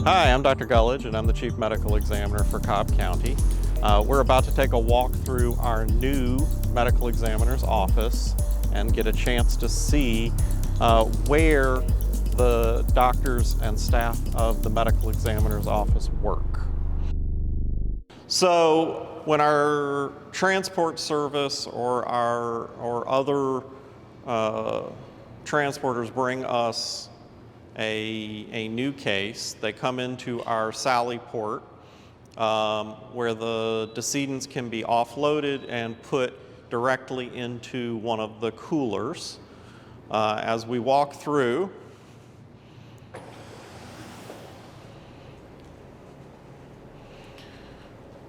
Hi, I'm Dr. Gulledge, and I'm the Chief Medical Examiner for Cobb County. We're about to take a walk through our new medical examiner's office and get a chance to see where the doctors and staff of the medical examiner's office work. So when our transport service or other transporters bring us a new case, they come into our Sally port where the decedents can be offloaded and put directly into one of the coolers. As we walk through,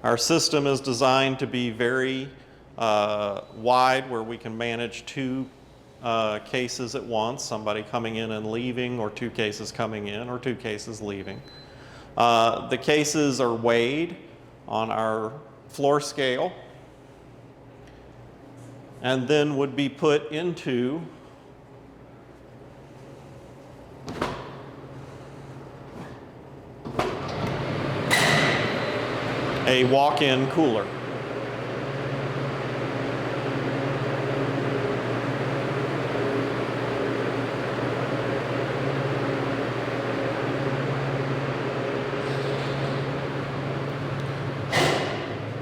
our system is designed to be very wide, where we can manage two cases at once, somebody coming in and leaving, or two cases coming in, or two cases leaving. The cases are weighed on our floor scale and then would be put into a walk-in cooler.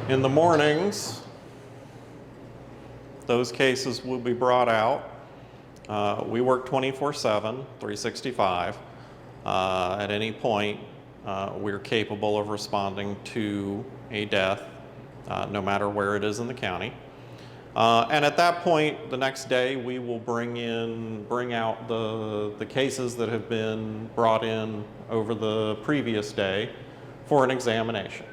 In the mornings, those cases will be brought out. We work 24/7, 365. At any point, we're capable of responding to a death, no matter where it is in the county. And at that point, the next day, we will bring out the cases that have been brought in over the previous day for an examination.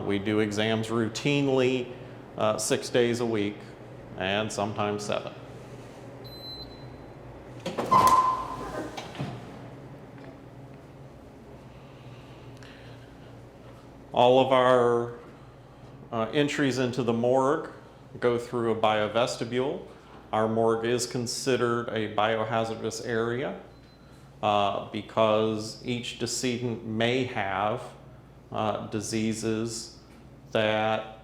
We do exams routinely 6 days a week, and sometimes 7. All of our entries into the morgue go through a biovestibule. Our morgue is considered a biohazardous area because each decedent may have diseases that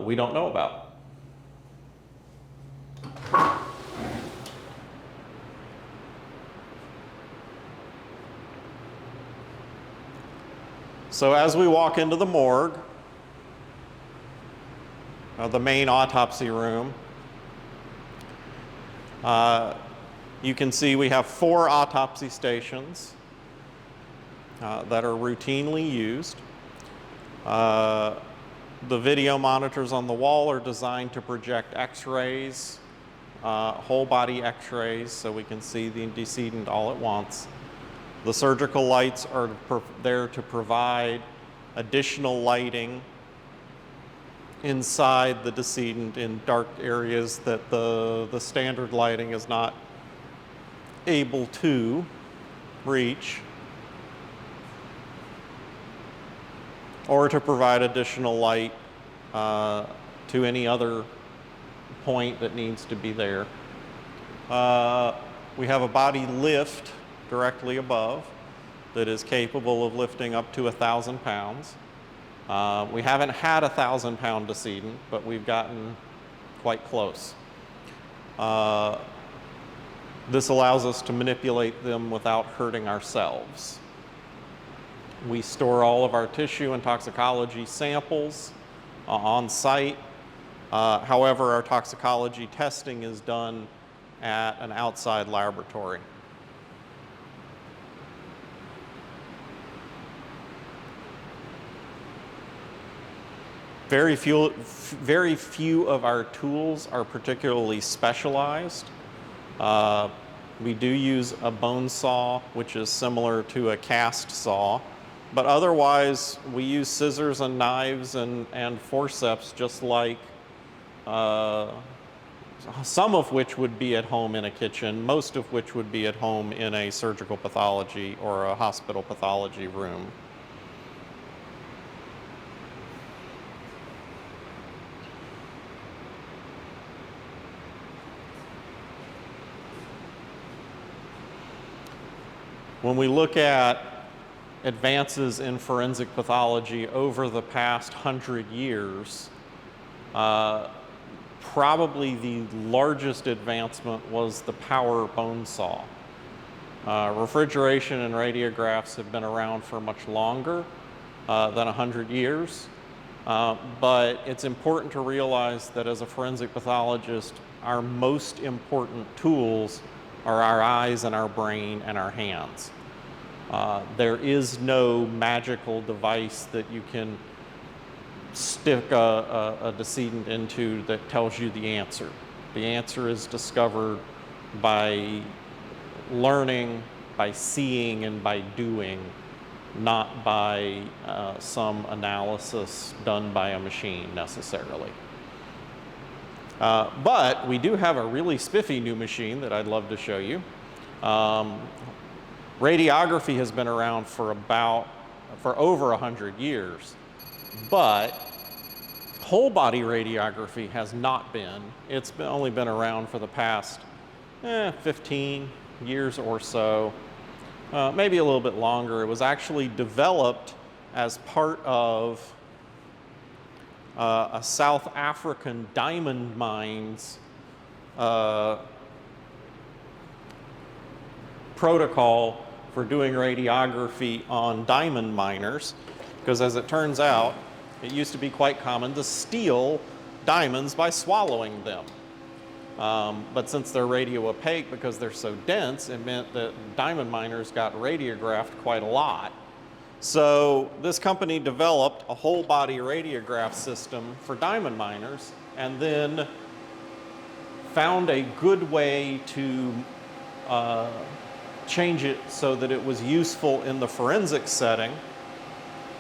we don't know about. So as we walk into the morgue, the main autopsy room, you can see we have 4 autopsy stations that are routinely used. The video monitors on the wall are designed to project x-rays, whole body x-rays, so we can see the decedent all at once. The surgical lights are there to provide additional lighting inside the decedent in dark areas that the standard lighting is not able to reach, or to provide additional light to any other point that needs to be there. We have a body lift directly above that is capable of lifting up to 1,000 pounds. We haven't had a 1,000-pound decedent, but we've gotten quite close. This allows us to manipulate them without hurting ourselves. We store all of our tissue and toxicology samples on site. However, our toxicology testing is done at an outside laboratory. Very few of our tools are particularly specialized. We do use a bone saw, which is similar to a cast saw, but otherwise we use scissors and knives and forceps, just like some of which would be at home in a kitchen, most of which would be at home in a surgical pathology or a hospital pathology room. When we look at advances in forensic pathology over the past 100 years, probably the largest advancement was the power bone saw. Refrigeration and radiographs have been around for much longer than 100 years, but it's important to realize that as a forensic pathologist, our most important tools are our eyes and our brain and our hands. There is no magical device that you can stick a decedent into that tells you the answer. The answer is discovered by learning, by seeing, and by doing, not by some analysis done by a machine necessarily. But we do have a really spiffy new machine that I'd love to show you. Radiography has been around for over 100 years, but whole body radiography has not been. It's only been around for the past 15 years or so, maybe a little bit longer. It was actually developed as part of a South African diamond mines protocol for doing radiography on diamond miners, because as it turns out, it used to be quite common to steal diamonds by swallowing them. But since they're radio-opaque because they're so dense, it meant that diamond miners got radiographed quite a lot. So this company developed a whole body radiograph system for diamond miners and then found a good way to change it so that it was useful in the forensic setting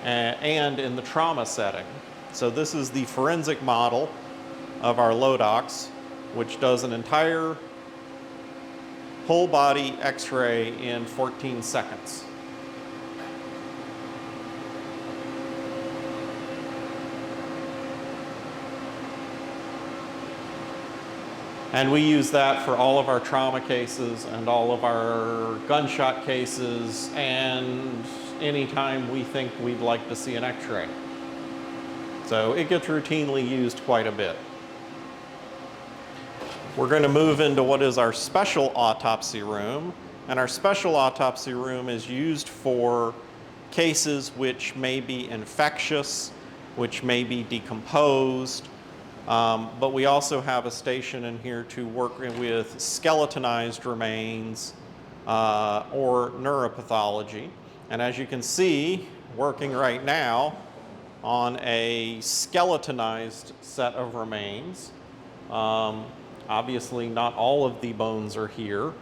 and in the trauma setting. So this is the forensic model of our Lodox, which does an entire whole body X-ray in 14 seconds. And we use that for all of our trauma cases and all of our gunshot cases and anytime we think we'd like to see an X-ray. So it gets routinely used quite a bit. We're going to move into what is our special autopsy room. And our special autopsy room is used for cases which may be infectious, which may be decomposed, but we also have a station in here to work with skeletonized remains or neuropathology. And as you can see, working right now on a skeletonized set of remains. Obviously, not all of the bones are here,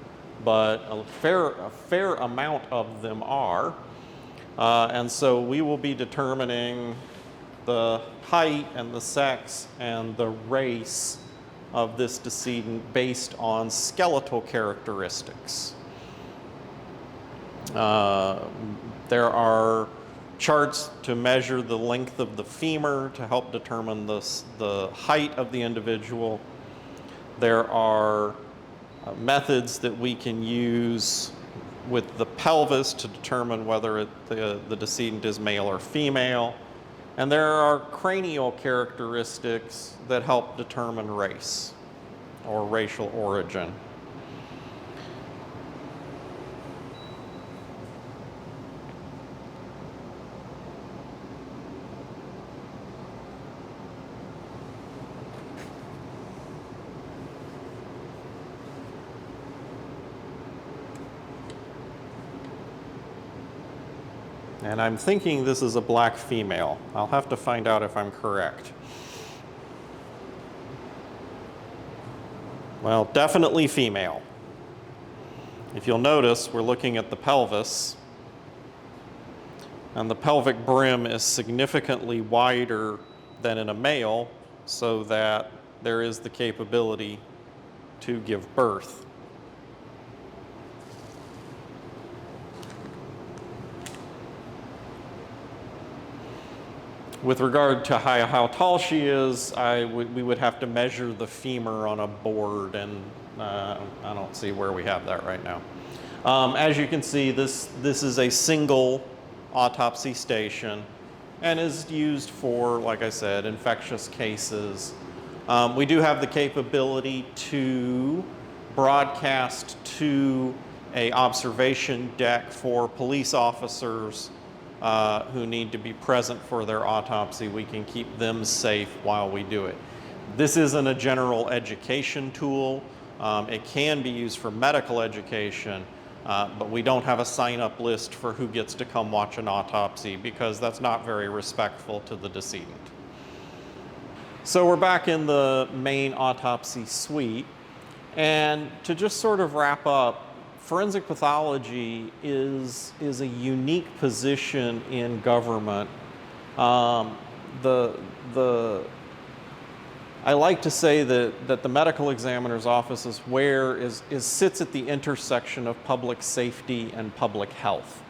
but a fair amount of them are. And so we will be determining the height and the sex and the race of this decedent based on skeletal characteristics. There are charts to measure the length of the femur to help determine the height of the individual. There are methods that we can use with the pelvis to determine whether the decedent is male or female. And there are cranial characteristics that help determine race or racial origin. And I'm thinking this is a black female. I'll have to find out if I'm correct. Well, definitely female. If you'll notice, we're looking at the pelvis, and the pelvic brim is significantly wider than in a male, so that there is the capability to give birth. With regard to how tall she is, we would have to measure the femur on a board, and I don't see where we have that right now. As you can see, this is a single autopsy station and is used for, like I said, infectious cases. We do have the capability to broadcast to an observation deck for police officers who need to be present for their autopsy. We can keep them safe while we do it. This isn't a general education tool. It can be used for medical education, but we don't have a sign-up list for who gets to come watch an autopsy because that's not very respectful to the decedent. So we're back in the main autopsy suite, and to just sort of wrap up, forensic pathology is a unique position in government. I like to say that the medical examiner's office sits at the intersection of public safety and public health.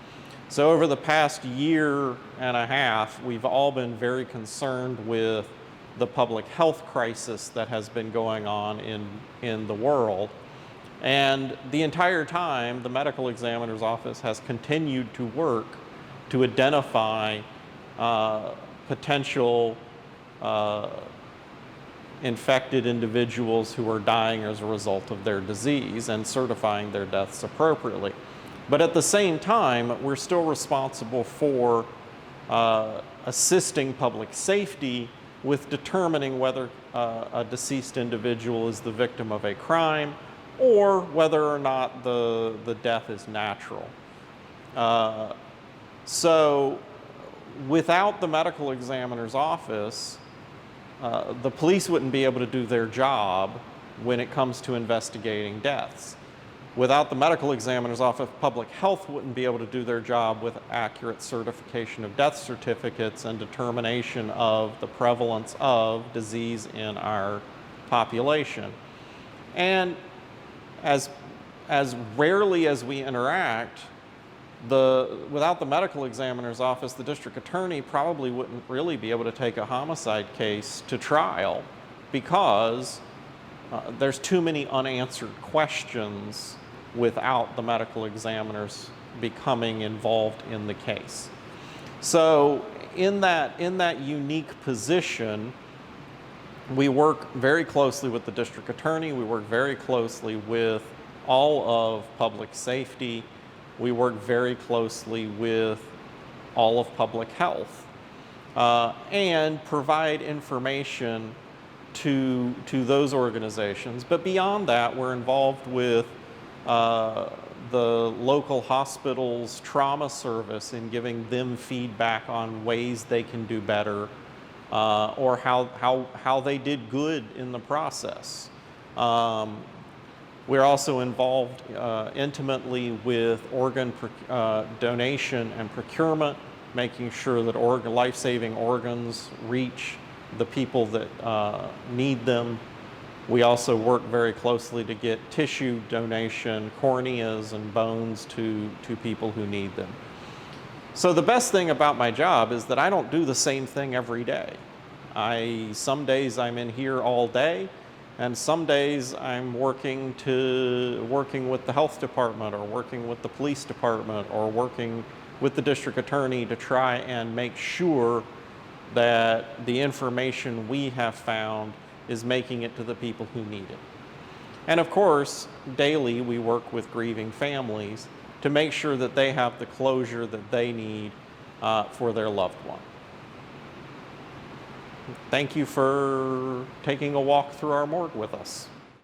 So over the past year and a half, we've all been very concerned with the public health crisis that has been going on in the world. And the entire time, the medical examiner's office has continued to work to identify potential infected individuals who are dying as a result of their disease and certifying their deaths appropriately. But at the same time, we're still responsible for assisting public safety with determining whether a deceased individual is the victim of a crime or whether or not the death is natural. So without the medical examiner's office, the police wouldn't be able to do their job when it comes to investigating deaths. Without the medical examiner's office, public health wouldn't be able to do their job with accurate certification of death certificates and determination of the prevalence of disease in our population. And as rarely as we interact, without the medical examiner's office, the district attorney probably wouldn't really be able to take a homicide case to trial because there's too many unanswered questions without the medical examiners becoming involved in the case. So in that unique position, we work very closely with the district attorney, we work very closely with all of public safety, we work very closely with all of public health, and provide information to those organizations. But beyond that, we're involved with the local hospital's trauma service in giving them feedback on ways they can do better, or how they did good in the process. We're also involved intimately with organ donation and procurement, making sure that life-saving organs reach the people that need them. We also work very closely to get tissue donation, corneas and bones to people who need them. So the best thing about my job is that I don't do the same thing every day. Some days I'm in here all day, and some days I'm working with the health department or working with the police department or working with the district attorney to try and make sure that the information we have found is making it to the people who need it. And of course, daily we work with grieving families to make sure that they have the closure that they need for their loved one. Thank you for taking a walk through our morgue with us.